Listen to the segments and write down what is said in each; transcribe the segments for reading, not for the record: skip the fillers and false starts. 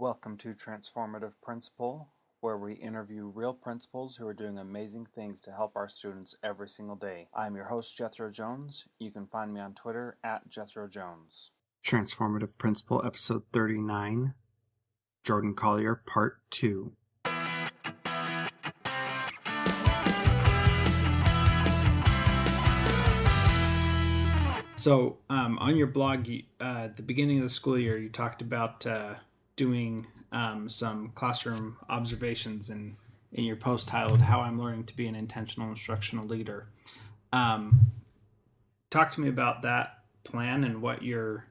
Welcome to Transformative Principal, where we interview real principals who are doing amazing things to help our students every single day. I'm your host, Jethro Jones. You can find me on Twitter at Jethro Jones. Transformative Principal, Episode 39, Jordan Collier, Part 2. So, on your blog, at the beginning of the school year, you talked about doing some classroom observations in your post titled "How I'm Learning to Be an Intentional Instructional Leader." Talk to me about that plan and what you're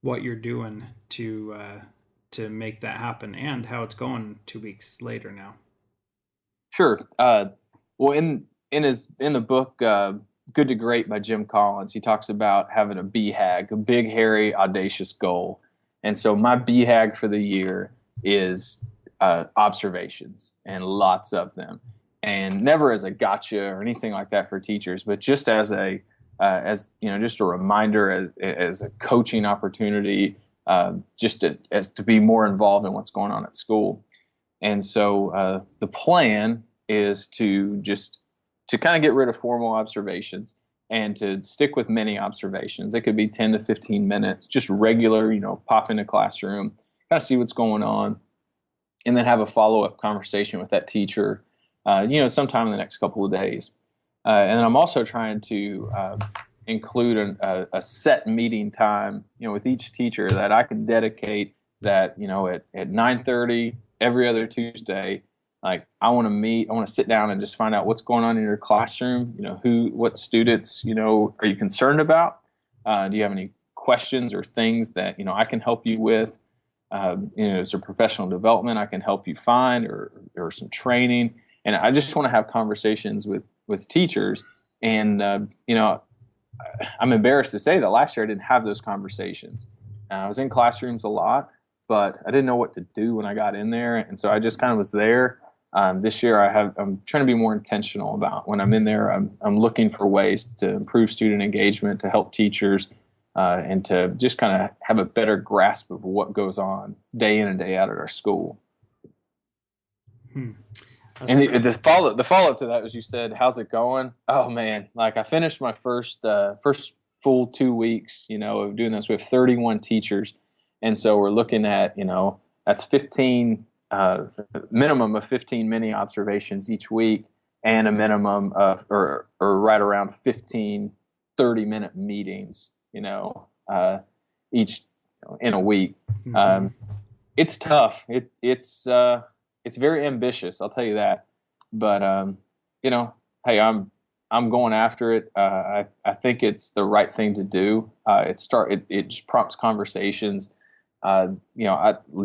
doing to make that happen, and how it's going 2 weeks later now. Sure. Well, in the book Good to Great by Jim Collins, he talks about having a BHAG, a big, hairy, audacious goal. And so my BHAG for the year is observations, and lots of them, and never as a gotcha or anything like that for teachers, but just as a just a reminder, as a coaching opportunity, to be more involved in what's going on at school. And so the plan is to kind of get rid of formal observations and to stick with mini observations. It could be 10 to 15 minutes, just regular, pop in a classroom, kind of see what's going on, and then have a follow-up conversation with that teacher, sometime in the next couple of days. And then I'm also trying to include a set meeting time, with each teacher that I can dedicate that, at 9:30 every other Tuesday. Like, I want to sit down and just find out what's going on in your classroom. What students, are you concerned about? Do you have any questions or things that, I can help you with? Is there professional development I can help you find, or some training? And I just want to have conversations with teachers. And, I'm embarrassed to say that last year I didn't have those conversations. I was in classrooms a lot, but I didn't know what to do when I got in there. And so I just kind of was there. This year I'm trying to be more intentional about when I'm in there. I'm looking for ways to improve student engagement, to help teachers, and to just kind of have a better grasp of what goes on day in and day out at our school. And the follow-up to that was, you said, how's it going? Oh man, like, I finished my first full 2 weeks, of doing this. We have 31 teachers. And so we're looking at, that's 15, minimum of 15 mini observations each week, and a minimum of, or right around 15 30-minute meetings, each in a week. Mm-hmm. It's tough. It's very ambitious, I'll tell you that. But hey, I'm going after it. I think it's the right thing to do. It just prompts conversations.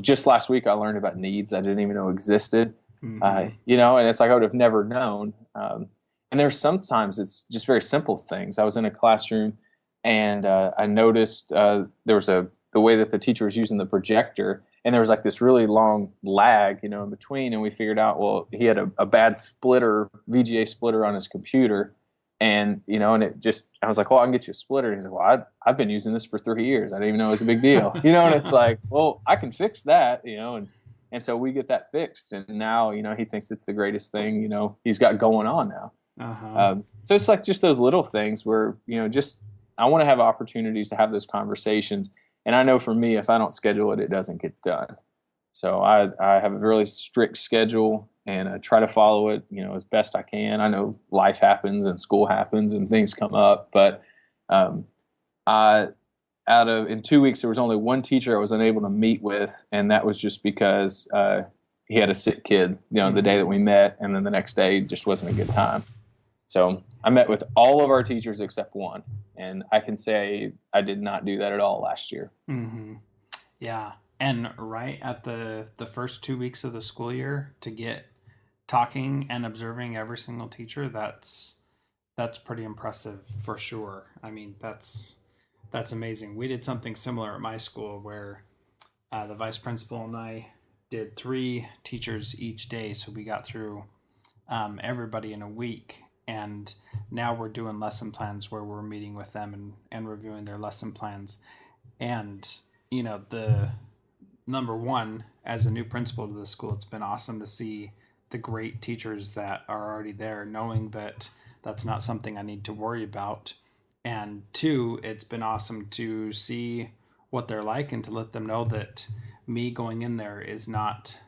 Just last week I learned about needs I didn't even know existed. Mm-hmm. And it's like I would have never known. And there's sometimes it's just very simple things. I was in a classroom, and I noticed there was the way that the teacher was using the projector, and there was like this really long lag, in between. And we figured out, well, he had a bad VGA splitter on his computer. And, and I was like, well, I can get you a splitter. And he's like, well, I've been using this for 3 years. I didn't even know it was a big deal. And it's like, well, I can fix that, and so we get that fixed. And now, he thinks it's the greatest thing, he's got going on now. Uh-huh. So it's like just those little things where, I want to have opportunities to have those conversations. And I know for me, if I don't schedule it, it doesn't get done. So I have a really strict schedule, and I try to follow it, as best I can. I know life happens and school happens and things come up, but in 2 weeks, there was only one teacher I was unable to meet with, and that was just because he had a sick kid, mm-hmm. the day that we met, and then the next day just wasn't a good time. So I met with all of our teachers except one, and I can say I did not do that at all last year. Mm-hmm. Yeah, and right at the first 2 weeks of the school year, to get talking and observing every single teacher, that's pretty impressive for sure. I mean, that's amazing. We did something similar at my school where the vice principal and I did 3 teachers each day, so we got through everybody in a week. And now we're doing lesson plans where we're meeting with them and reviewing their lesson plans. And, the number one, as a new principal to the school, it's been awesome to see the great teachers that are already there, knowing that that's not something I need to worry about. And two, it's been awesome to see what they're like and to let them know that me going in there is not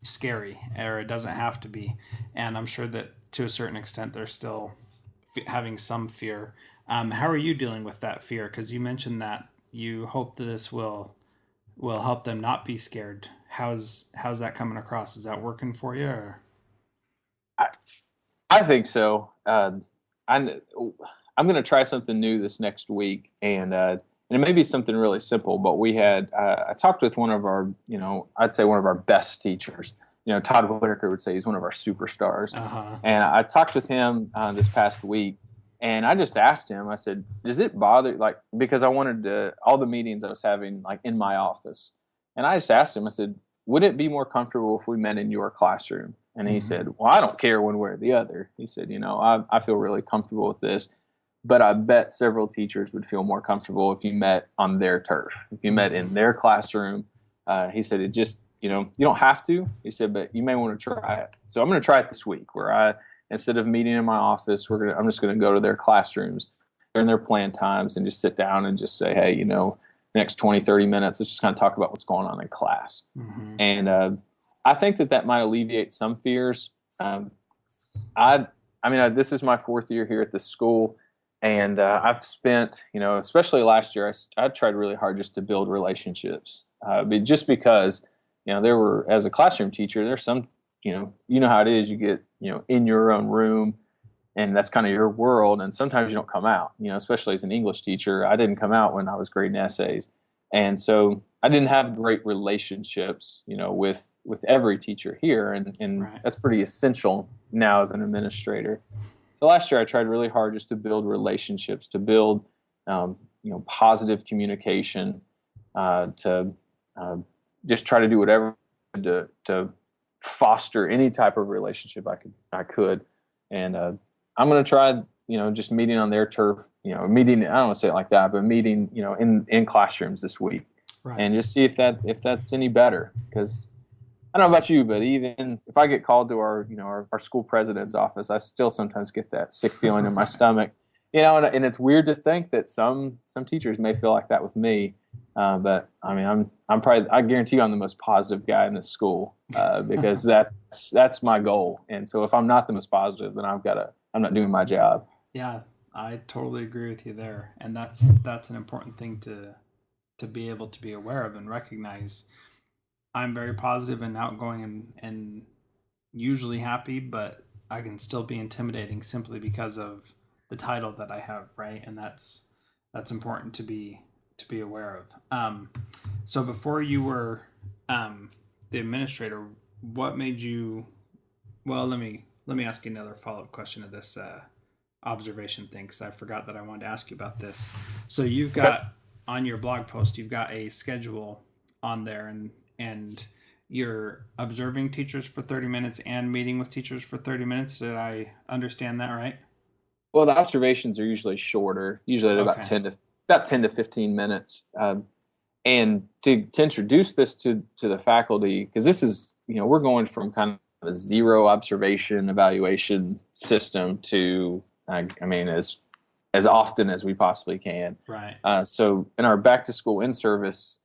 scary, or it doesn't have to be. And I'm sure that to a certain extent they're still having some fear. How are you dealing with that fear? Because you mentioned that you hope that this will help them not be scared. How's that coming across? Is that working for you? Or? I, I think so. I'm going to try something new this next week, and it may be something really simple. But I talked with one of our, I'd say one of our best teachers. Todd Whitaker would say he's one of our superstars. Uh-huh. And I talked with him this past week, and I just asked him. I said, "Does it bother because I wanted to all the meetings I was having like in my office?" And I just asked him. I said, "Would it be more comfortable if we met in your classroom?" And he Mm-hmm. said, "Well, I don't care one way or the other." He said, I feel really comfortable with this, but I bet several teachers would feel more comfortable if you met on their turf, if you met Mm-hmm. in their classroom." He said, "It just, you don't have to." He said, "But you may want to try it." So I'm going to try it this week where instead of meeting in my office, I'm just going to go to their classrooms during their plan times and just sit down and just say, "Hey, next 20, 30 minutes, let's just kind of talk about what's going on in class." Mm-hmm. And I think that might alleviate some fears. Um, I, I mean, this is my fourth year here at this school, and I've spent, especially last year, I tried really hard just to build relationships. But just because, there were, as a classroom teacher, there's some, how it is. You get, in your own room, and that's kind of your world. And sometimes you don't come out, especially as an English teacher. I didn't come out when I was grading essays. And so I didn't have great relationships, with every teacher here. And Right. that's pretty essential now as an administrator. So last year I tried really hard just to build relationships, to build, positive communication, to uh, just try to do whatever to foster any type of relationship I could. And I'm going to try, just meeting on their turf, meeting, I don't want to say it like that, but meeting, in classrooms this week, Right. and just see if that's any better. Because I don't know about you, but even if I get called to our school president's office, I still sometimes get that sick feeling in my Right. stomach, and it's weird to think that some teachers may feel like that with me. But I mean, I'm probably, I guarantee you I'm the most positive guy in this school, because that's my goal. And so if I'm not the most positive, then I'm not doing my job. Yeah, I totally agree with you there, and that's an important thing to be able to be aware of and recognize. I'm very positive and outgoing and usually happy, but I can still be intimidating simply because of the title that I have, right? And that's important to be aware of. So before you were the administrator, what made you? Well, let me ask you another follow up question to this observation thing, because I forgot that I wanted to ask you about this. So you've Okay. got on your blog post, you've got a schedule on there, and you're observing teachers for 30 minutes and meeting with teachers for 30 minutes. Did I understand that right? Well, the observations are usually shorter, usually at Okay. about 10 to 15 minutes. And to introduce this to the faculty, because this is, we're going from kind of a zero observation evaluation system to, I mean, as often as we possibly can. Right. So in our back to school in service,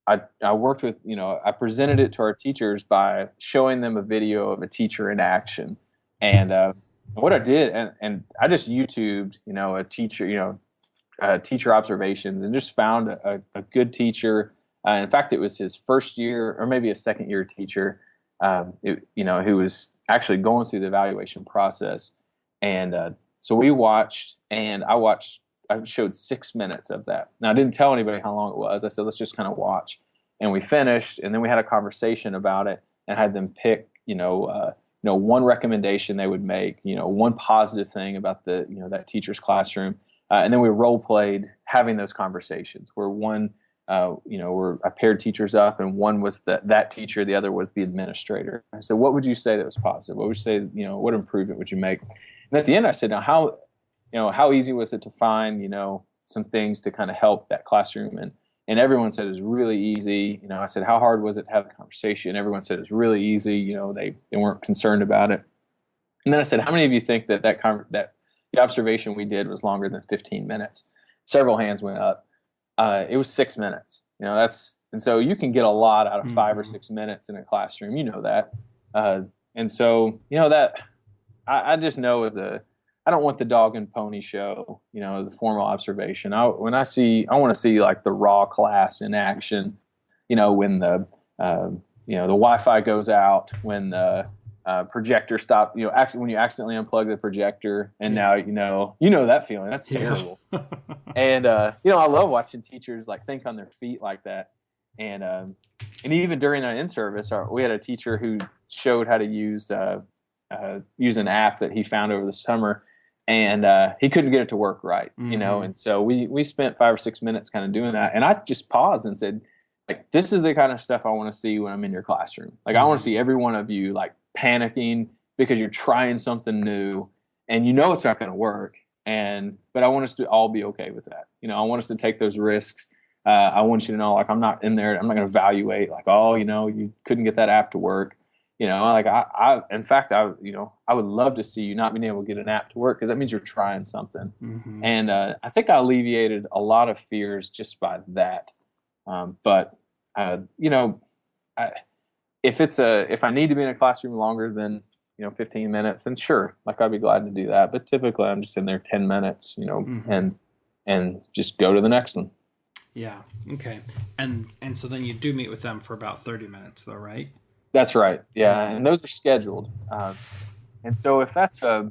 I worked with, I presented it to our teachers by showing them a video of a teacher in action. And what I did, and I just YouTubed, a teacher, teacher observations, and just found a good teacher. In fact, it was his first year or maybe a second year teacher, who was actually going through the evaluation process. And so we watched, and I showed 6 minutes of that. Now, I didn't tell anybody how long it was. I said, let's just kind of watch. And we finished, and then we had a conversation about it and had them pick, one recommendation they would make, one positive thing about that teacher's classroom. And then we role played having those conversations where where I paired teachers up, and one was that teacher, the other was the administrator. I said, what would you say that was positive? What would you say, what improvement would you make? And at the end, I said, now how easy was it to find, some things to kind of help that classroom? And everyone said it was really easy. You know, I said, how hard was it to have the conversation? Everyone said it was really easy. You know, they weren't concerned about it. And then I said, how many of you think that the observation we did was longer than 15 minutes? Several hands went up. It was 6 minutes. You know, and so you can get a lot out of 5 or 6 minutes in a classroom. You know that. Uh, and so, you know, I just know I don't want the dog and pony show, you know, the formal observation. I want to see like the raw class in action, you know, when the Wi-Fi goes out, when the projector stop, you know, when you accidentally unplug the projector, and now you know that feeling. That's terrible. And you know, I love watching teachers like think on their feet like that. And even during an in-service, we had a teacher who showed how to use an app that he found over the summer, and he couldn't get it to work right, you know. And so we spent 5 or 6 minutes kind of doing that, and I just paused and said, like, this is the kind of stuff I want to see when I'm in your classroom. Like, I want to see every one of you like panicking because you're trying something new and you know it's not going to work. But I want us to all be okay with that. You know, I want us to take those risks. I want you to know, like, I'm not in there. I'm not going to evaluate like, oh, you know, you couldn't get that app to work. You know, like in fact, you know, I would love to see you not being able to get an app to work, because that means you're trying something. And I think I alleviated a lot of fears just by that. But you know, if I need to be in a classroom longer than, you know, 15 minutes, then sure, like, I'd be glad to do that. But typically I'm just in there 10 minutes, you know, and just go to the next one. Yeah. Okay. And so then you do meet with them for about 30 minutes though, right? That's right. Yeah. And those are scheduled. And so if that's and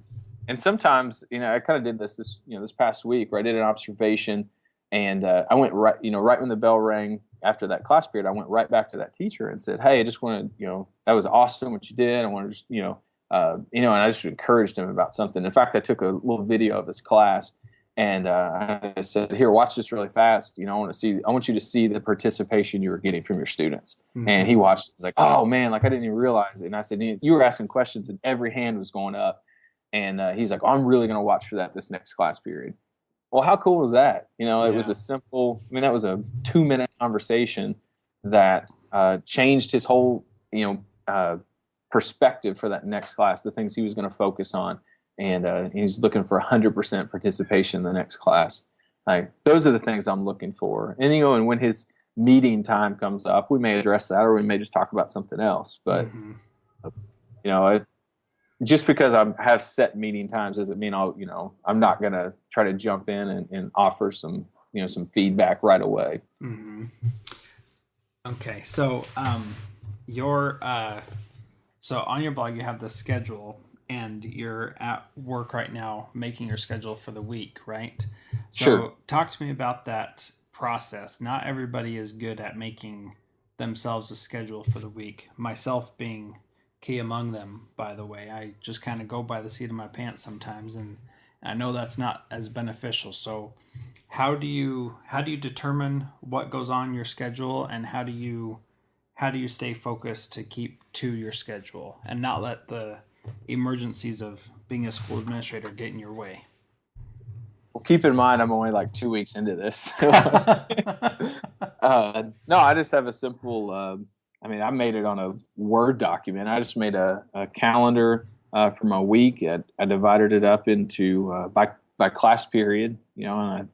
sometimes, you know, I kind of did this past week where I did an observation, and I went right when the bell rang after that class period, I went right back to that teacher and said, hey, I just want to, you know, that was awesome what you did. I want to just, and I just encouraged him about something. In fact, I took a little video of his class, and I said, here, watch this really fast. You know, I want you to see the participation you were getting from your students. And he watched. He's like, oh man, like, I didn't even realize it. And I said, you were asking questions and every hand was going up. And he's like, oh, I'm really going to watch for that this next class period. Well, how cool was that? You know, it was that was a 2-minute conversation that changed his whole, perspective for that next class, the things he was going to focus on. And he's looking for 100% participation in the next class. Like, those are the things I'm looking for. And, you know, and when his meeting time comes up, we may address that, or we may just talk about something else. But, you know, just because I have set meeting times doesn't mean I'm not going to try to jump in and offer some feedback right away. Okay. So, so on your blog, you have the schedule, and you're at work right now making your schedule for the week, right? So Sure. Talk to me about that process. Not everybody is good at making themselves a schedule for the week, myself being key among them, by the way. I just kind of go by the seat of my pants sometimes, and I know that's not as beneficial. So how do you determine what goes on your schedule, and how do you stay focused to keep to your schedule and not let the emergencies of being a school administrator get in your way? Well, keep in mind, I'm only like 2 weeks into this. No, I just have a simple, I made it on a Word document. I just made a calendar for my week. I divided it up into by class period, you know,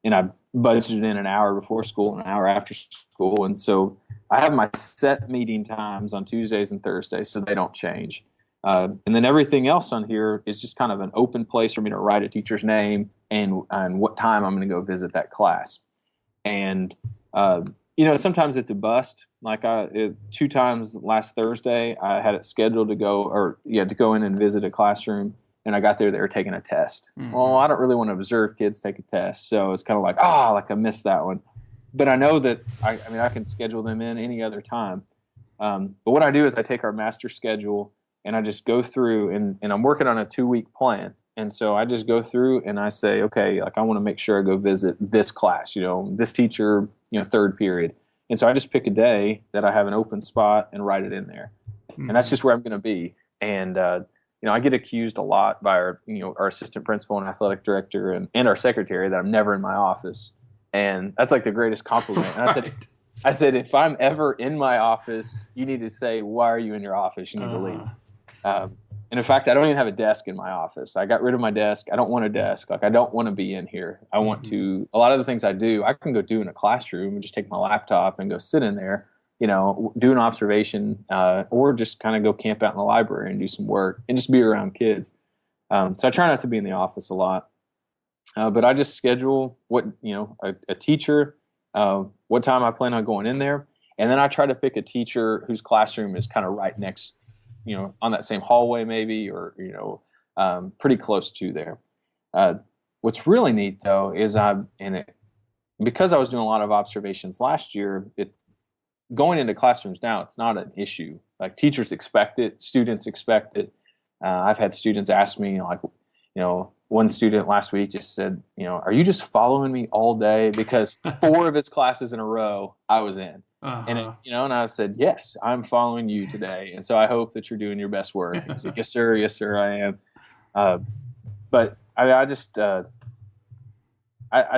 and I budgeted in an hour before school and an hour after school. And so I have my set meeting times on Tuesdays and Thursdays, so they don't change. And then everything else on here is just kind of an open place for me to write a teacher's name and what time I'm going to go visit that class. And sometimes it's a bust. Like 2 times last Thursday, I had it scheduled to go in and visit a classroom, and I got there, they were taking a test. Well, I don't really want to observe kids take a test, so it's kind of like, I missed that one. But I know that I can schedule them in any other time. But what I do is I take our master schedule and I just go through, and I'm working on a 2-week plan. And so I just go through and I say, okay, like, I want to make sure I go visit this class, this teacher, third period. And so I just pick a day that I have an open spot and write it in there. And that's just where I'm going to be. And, I get accused a lot by our assistant principal and athletic director and our secretary that I'm never in my office. And that's like the greatest compliment. And Right. I said, if I'm ever in my office, you need to say, why are you in your office? You need to leave. Uh-huh. Um, and in fact, I don't even have a desk in my office. I got rid of my desk. I don't want a desk. Like, I don't want to be in here. I want Hmm. to, a lot of the things I do, I can go do in a classroom and just take my laptop and go sit in there, do an observation, or just kind of go camp out in the library and do some work and just be around kids. So I try not to be in the office a lot. But I just schedule a teacher, what time I plan on going in there. And then I try to pick a teacher whose classroom is kind of right next, on that same hallway maybe, or, pretty close to there. Uh, what's really neat though is because I was doing a lot of observations last year, going into classrooms now, it's not an issue. Like teachers expect it, students expect it. I've had students ask me, like, one student last week just said, are you just following me all day? Because four of his classes in a row I was in. Uh-huh. And I said, yes, I'm following you today. And so I hope that you're doing your best work. And he said, yes, sir, I am. Uh, but I just, I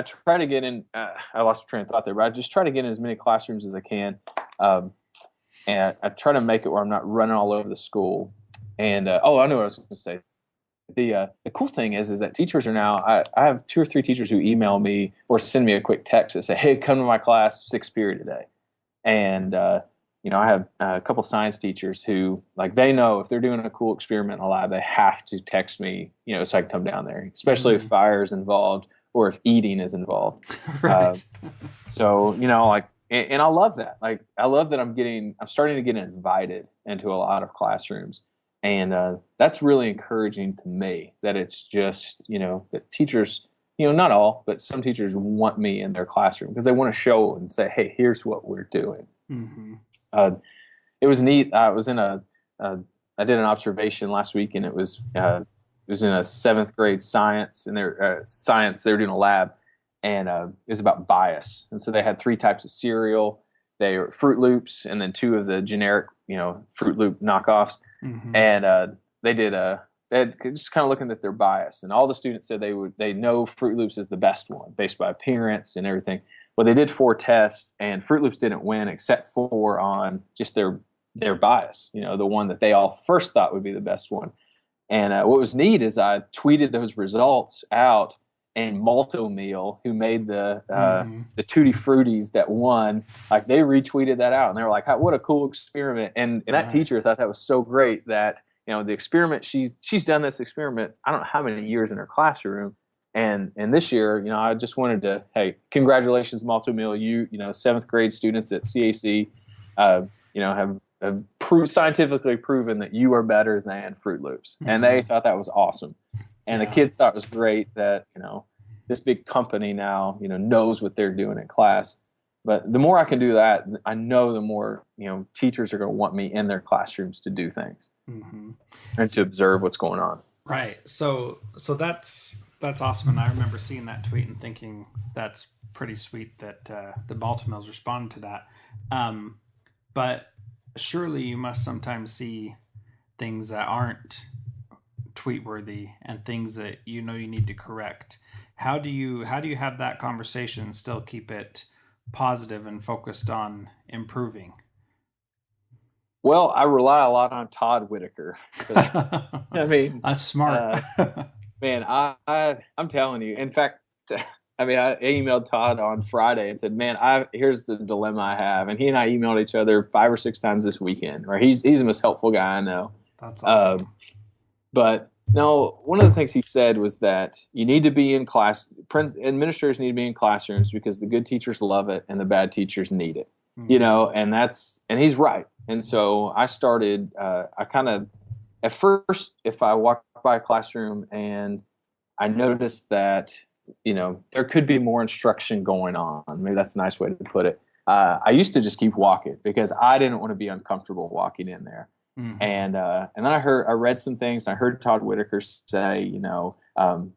try to get in, I lost a train of thought there, but I just try to get in as many classrooms as I can. Um, and I try to make it where I'm not running all over the school. And, I know what I was going to say. The cool thing is that teachers are now. I have 2 or 3 teachers who email me or send me a quick text and say, "Hey, come to my class 6th period today." And I have a couple science teachers who, like, they know if they're doing a cool experiment in the lab, they have to text me, so I can come down there, especially if Mm. fire is involved or if eating is involved. Uh, Right. so like, and I love that. Like, I love that I'm starting to get invited into a lot of classrooms. And that's really encouraging to me that it's just, that teachers, not all, but some teachers want me in their classroom because they want to show and say, hey, here's what we're doing. Hmm. Uh, it was neat. I did an observation last week, and it was in a 7th grade science, and they were doing a lab, and it was about bias. And so they had 3 types of cereal. They were Fruit Loops, and then 2 of the generic, Fruit Loop knockoffs. Hmm. And they had just kind of looking at their bias, and all the students said they know Fruit Loops is the best one based by appearance and everything. Well, they did 4 tests, and Fruit Loops didn't win except for on just their bias. The one that they all first thought would be the best one. And what was neat is I tweeted those results out, and Malto Meal, who made Hmm. the Tutti Fruities that won, like, they retweeted that out, and they were like, "What a cool experiment!" And that Right. teacher thought that was so great that the experiment she's done this experiment, I don't know how many years in her classroom, and this year, I just wanted to, hey, congratulations, Malto Meal, 7th grade students at CAC, uh, have scientifically proven that you are better than Fruit Loops, and they Hmm. thought that was awesome. And the Yeah. kids thought it was great that this big company now knows what they're doing in class. But the more I can do that, I know the more teachers are going to want me in their classrooms to do things Hmm. and to observe what's going on. Right. So that's awesome, and I remember seeing that tweet and thinking that's pretty sweet that the Baltimore's responded to that. Um, but surely you must sometimes see things that aren't tweet worthy and things that you need to correct. How do you have that conversation and still keep it positive and focused on improving? Well, I rely a lot on Todd Whitaker for that. I mean, That's smart. uh, man, I'm telling you. In fact, I mean, I emailed Todd on Friday and said, "Man, here's the dilemma I have." And he and I emailed each other 5 or 6 times this weekend. Right? He's the most helpful guy I know. That's Uh, awesome. but no, one of the things he said was that you need to be in class. Administrators need to be in classrooms because the good teachers love it and the bad teachers need it. Hmm. And he's right. And so I started. I kind of at first, if I walked by a classroom and I noticed that there could be more instruction going on. Maybe that's a nice way to put it. I used to just keep walking because I didn't want to be uncomfortable walking in there. Hmm. And then I read some things. And I heard Todd Whitaker say,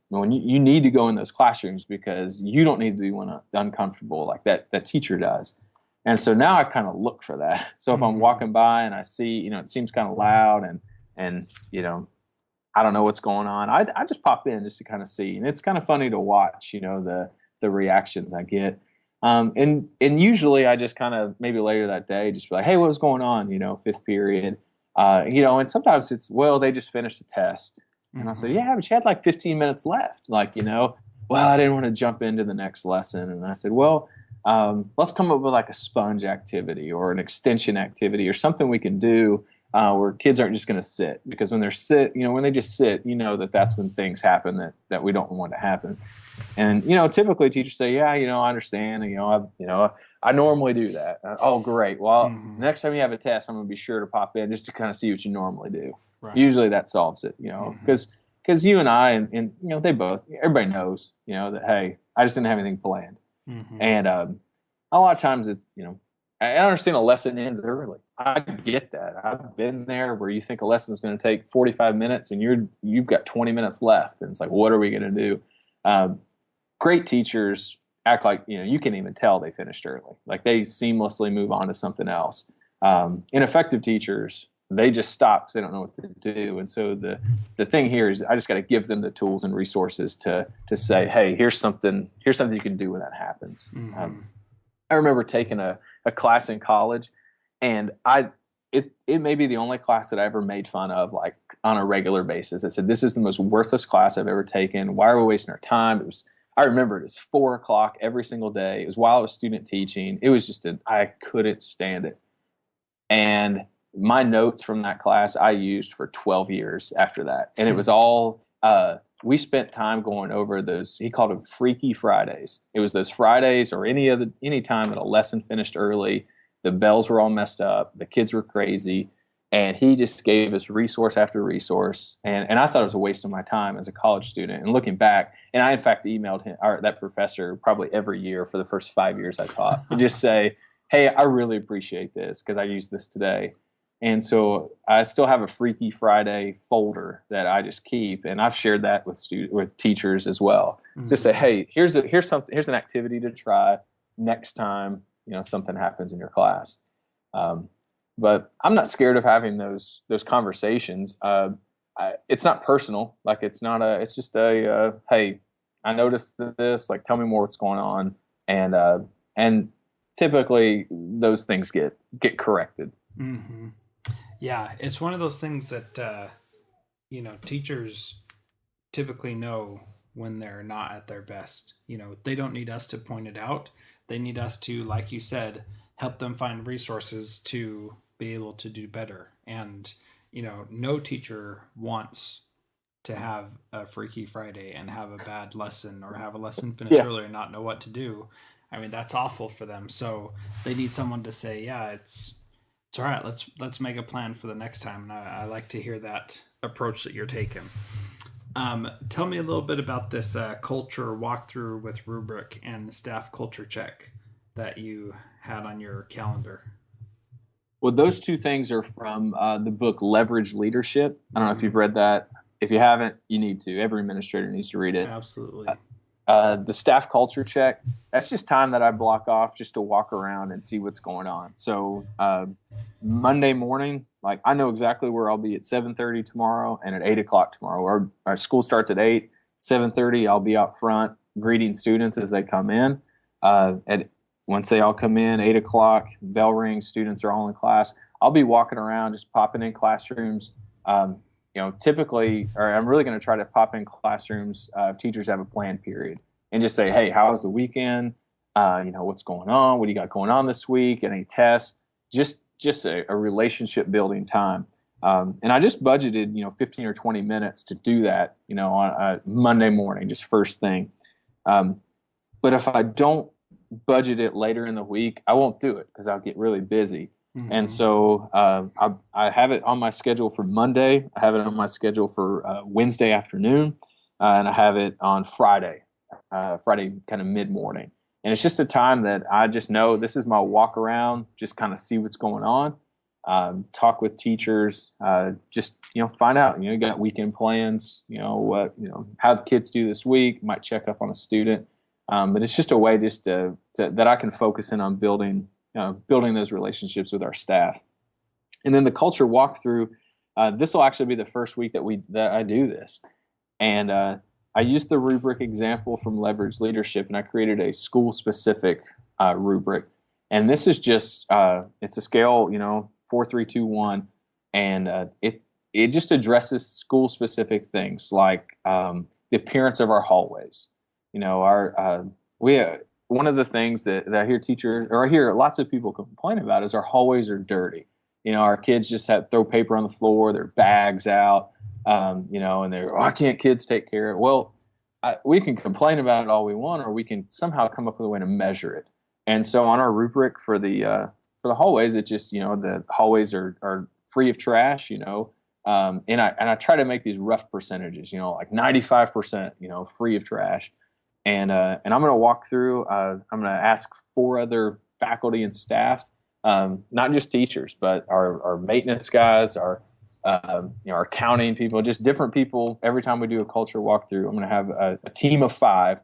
when you need to go in those classrooms because you don't need to be uncomfortable like that teacher does. And so now I kind of look for that. So if I'm Hmm. walking by and I see, it seems kind of loud and I don't know what's going on. I just pop in just to kind of see, and it's kind of funny to watch, the reactions I get. And usually I just kind of maybe later that day just be like, hey, what was going on? Fifth period. And sometimes it's, well, they just finished a test. And I'll say, Mm-hmm. yeah, but you had like 15 minutes left. Like, well, I didn't want to jump into the next lesson. And I said, well, let's come up with like a sponge activity or an extension activity or something we can do where kids aren't just going to sit, because when they just sit, that's when things happen that we don't want to happen. And typically teachers say, "Yeah, I understand. And, I normally do that." Oh, great. Well, Mm-hmm. next time you have a test, I'm going to be sure to pop in just to kind of see what you normally do. Right. Usually that solves it, Mm-hmm. because you and I and they both, everybody knows, that, hey, I just didn't have anything planned. Mm-hmm. And a lot of times I understand a lesson ends early. I get that. I've been there where you think a lesson is going to take 45 minutes and you've got 20 minutes left, and it's like, what are we going to do? Um, Great teachers act like you can even tell they finished early, like they seamlessly move on to something else. Ineffective teachers, they just stop because they don't know what to do. And so the thing here is I just got to give them the tools and resources to say, hey, here's something you can do when that happens. Mm-hmm. I remember taking a class in college, and it may be the only class that I ever made fun of, like, on a regular basis. I said, this is the most worthless class I've ever taken. Why are we wasting our time? I remember it was 4 o'clock every single day. It was while I was student teaching. It was I couldn't stand it. And my notes from that class I used for 12 years after that. And it was all, we spent time going over those, he called them Freaky Fridays. It was those Fridays or any time that a lesson finished early, the bells were all messed up, the kids were crazy. And he just gave us resource after resource. And I thought it was a waste of my time as a college student. And looking back, and I, in fact, emailed him, or that professor, probably every year for the first 5 years I taught, and just say, hey, I really appreciate this because I use this today. And so I still have a Freaky Friday folder that I just keep, and I've shared that with teachers as well. Just say, Mm-hmm. hey, here's an activity to try next time something happens in your class. Um, but I'm not scared of having those conversations. It's not personal. Like, it's just hey, I noticed this. Like, tell me more what's going on, and typically those things get corrected. Mm-hmm. Yeah, it's one of those things that teachers typically know when they're not at their best. They don't need us to point it out. They need us to, like you said, help them find resources to be able to do better. And no teacher wants to have a Freaky Friday and have a bad lesson, or have a lesson finish Yeah, early and not know what to do. I mean, that's awful for them. So they need someone to say, yeah, it's all right. Let's make a plan for the next time. And I like to hear that approach that you're taking. Tell me a little bit about this culture walkthrough with rubric and the staff culture check that you had on your calendar. well, those two things are from the book Leverage Leadership. I don't know if Mm-hmm. you've read that. If you haven't, you need to. Every administrator needs to read it. Absolutely. The staff culture check, that's just time that I block off just to walk around and see what's going on. So Monday morning, like, I know exactly where I'll be at 7:30 tomorrow and at 8 o'clock tomorrow. Our school starts at 8. 7:30, I'll be out front greeting students as they come in. At Once they all come in, 8 o'clock, bell rings, students are all in class. I'll be walking around, just popping in classrooms. Typically, or I'm really going to try to pop in classrooms. Teachers have a planned period, and just say, hey, how was the weekend? What's going on? What do you got going on this week? Any tests? Just a relationship building time. And I just budgeted 15 or 20 minutes to do that on a Monday morning, just first thing. Um, but if I don't budget it later in the week, I won't do it because I'll get really busy. And Mm-hmm. so I have it on my schedule for Monday. I have it on my schedule for Wednesday afternoon, and I have it on Friday kind of mid morning. And it's just a time that I just know this is my walk around, just kind of see what's going on, talk with teachers, just find out. You got weekend plans. What how the kids do this week. Might check up on a student. But it's just a way just that I can focus in on building those relationships with our staff. And then the culture walkthrough, this will actually be the first week that I do this. And I used the rubric example from Leverage Leadership, and I created a school specific rubric. And this is just it's a scale, 4, 3, 2, 1, and it just addresses school specific things like the appearance of our hallways. Our we one of the things that I hear teachers or I hear lots of people complain about is our hallways are dirty. Our kids just have throw paper on the floor, their bags out, and they're, I can't kids take care of it. Well, we can complain about it all we want, or we can somehow come up with a way to measure it. And so on our rubric for the hallways, it just the hallways are free of trash, and I try to make these rough percentages, like 95%, free of trash. And I'm going to walk through. I'm going to ask 4 other faculty and staff, not just teachers, but our maintenance guys, our accounting people, just different people. Every time we do a culture walkthrough, I'm going to have a team of 5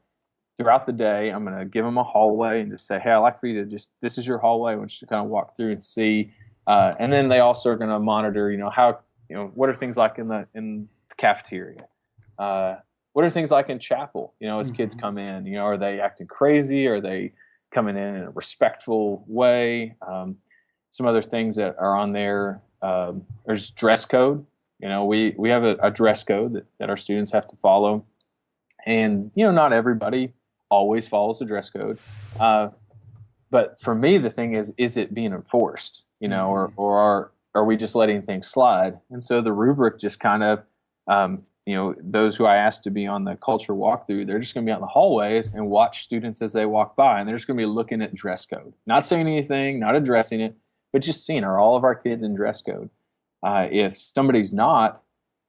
throughout the day. I'm going to give them a hallway and just say, hey, I'd like for you to this is your hallway. I want you to kind of walk through and see. And then they also are going to monitor, how, what are things like in the cafeteria? What are things like in chapel, as kids come in, are they acting crazy? Are they coming in a respectful way? Some other things that are on there. There's dress code. We have a dress code that our students have to follow. And, not everybody always follows the dress code. But for me, the thing is it being enforced, or are we just letting things slide? And so the rubric just kind of, those who I asked to be on the culture walkthrough, they're just going to be out in the hallways and watch students as they walk by. And they're just going to be looking at dress code, not saying anything, not addressing it, but just seeing, are all of our kids in dress code? If somebody's not,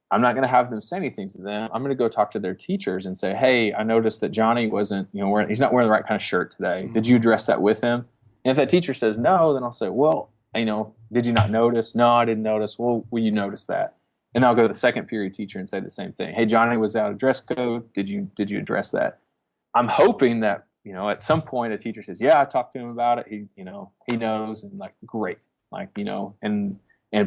I'm not going to have them say anything to them. I'm going to go talk to their teachers and say, hey, I noticed that Johnny wasn't, he's not wearing the right kind of shirt today. Did you address that with him? And if that teacher says no, then I'll say, well, did you not notice? No, I didn't notice. Well, will you notice that? And I'll go to the second period teacher and say the same thing. Hey, Johnny was out of dress code. Did you address that? I'm hoping that, at some point a teacher says, yeah, I talked to him about it. He knows, and like, great. Like, and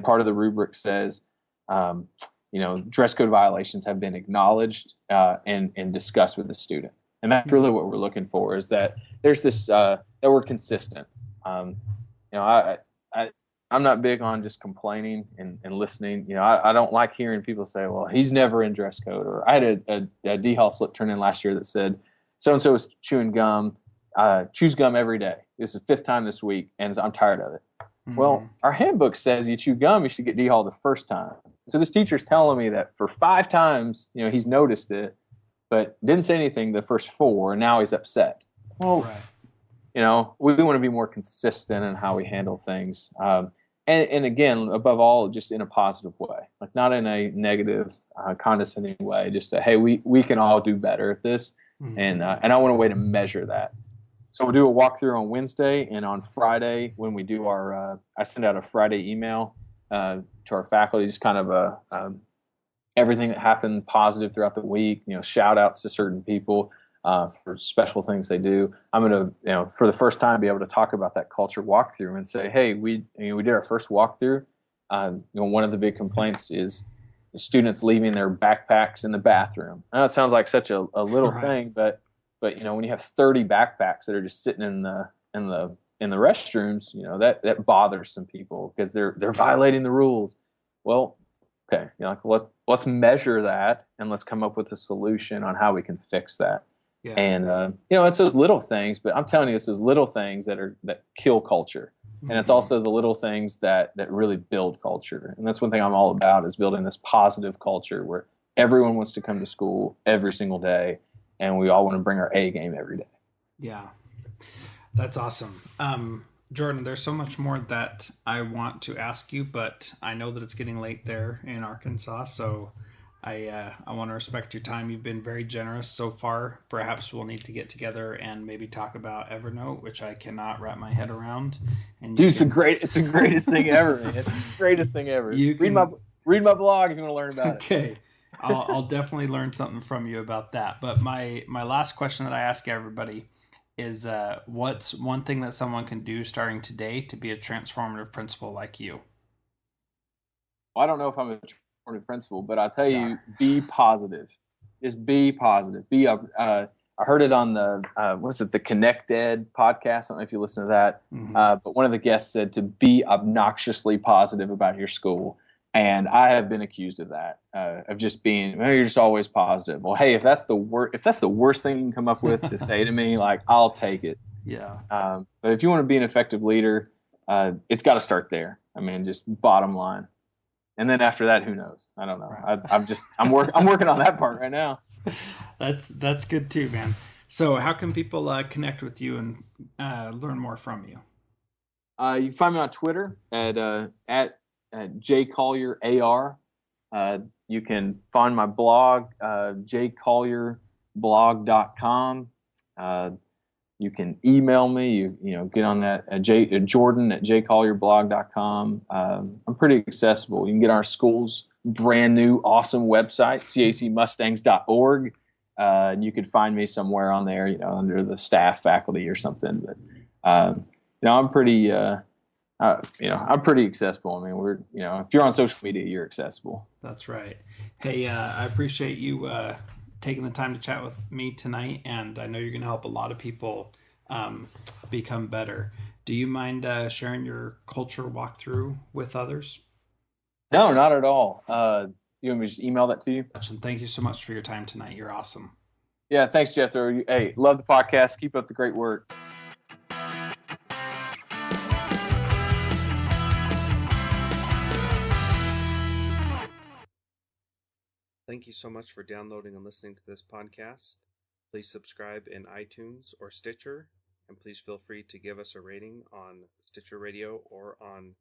part of the rubric says, dress code violations have been acknowledged and discussed with the student. And that's really what we're looking for, is that there's this, that we're consistent. I'm not big on just complaining and listening. I don't like hearing people say, well, he's never in dress code. Or I had a D-Hall slip turn in last year that said, so-and-so is chewing gum, chews gum every day. This is the 5th time this week, and I'm tired of it. Well, our handbook says you chew gum, you should get D-Hall the first time. So this teacher's telling me that for 5 times, he's noticed it, but didn't say anything the first 4, and now he's upset. Well, right. We want to be more consistent in how we handle things. And again, above all, just in a positive way, like not in a negative, condescending way, just hey, we can all do better at this. And I want a way to measure that. So we'll do a walkthrough on Wednesday, and on Friday when we do our, I send out a Friday email to our faculty, just kind of everything that happened positive throughout the week. Shout outs to certain people for special things they do. I'm going to, for the first time, be able to talk about that culture walkthrough and say, hey, we did our first walkthrough. One of the big complaints is the students leaving their backpacks in the bathroom. I know it sounds like such a little thing, but when you have 30 backpacks that are just sitting in the restrooms, that bothers some people because they're violating the rules. Well, okay, let's measure that and let's come up with a solution on how we can fix that. Yeah. And it's those little things, but I'm telling you, it's those little things that kill culture. And it's also the little things that really build culture. And that's one thing I'm all about, is building this positive culture where everyone wants to come to school every single day, and we all want to bring our A game every day. Yeah, that's awesome. Jordan, there's so much more that I want to ask you, but I know that it's getting late there in Arkansas, so I want to respect your time. You've been very generous so far. Perhaps we'll need to get together and maybe talk about Evernote, which I cannot wrap my head around. And dude, it's the greatest thing ever, man. It's the greatest thing ever. Read my blog if you want to learn about it. Okay. I'll definitely learn something from you about that. But my last question that I ask everybody is, what's one thing that someone can do starting today to be a transformative principal like you? Well, I don't know if I'm a transformative principal, but I'll tell you, be positive. Just be positive. I I heard it on the what's it, the Connect Ed podcast. I don't know if you listen to that, Mm-hmm. but one of the guests said to be obnoxiously positive about your school, and I have been accused of that, of just being, you're just always positive. Well, hey, if that's the worst thing you can come up with to say to me, like, I'll take it. Yeah. But if you want to be an effective leader, it's got to start there. I mean, just bottom line, and then after that, who knows? I don't know. Right. I'm working on that part right now. That's good too, man. So, how can people connect with you and learn more from you? You can find me on Twitter at J Collier AR. You can find my blog, jcollierblog.com. You can email me. You know, get on that Jordan at jcollierblog.com. I'm pretty accessible. You can get our school's brand new awesome website, cacmustangs.org. And you could find me somewhere on there, under the staff, faculty, or something. But I'm pretty. I'm pretty accessible. I mean, if you're on social media, you're accessible. That's right. Hey, I appreciate you taking the time to chat with me tonight, and I know you're going to help a lot of people become better. Do you mind sharing your culture walkthrough with others? No, not at all. You want me to just email that to you? And thank you so much for your time tonight. You're awesome. Yeah, thanks, Jethro. Hey, love the podcast. Keep up the great work. Thank you so much for downloading and listening to this podcast. Please subscribe in iTunes or Stitcher, and please feel free to give us a rating on Stitcher Radio or on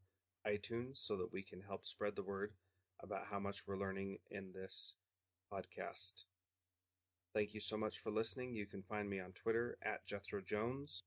iTunes so that we can help spread the word about how much we're learning in this podcast. Thank you so much for listening. You can find me on Twitter at Jethro Jones.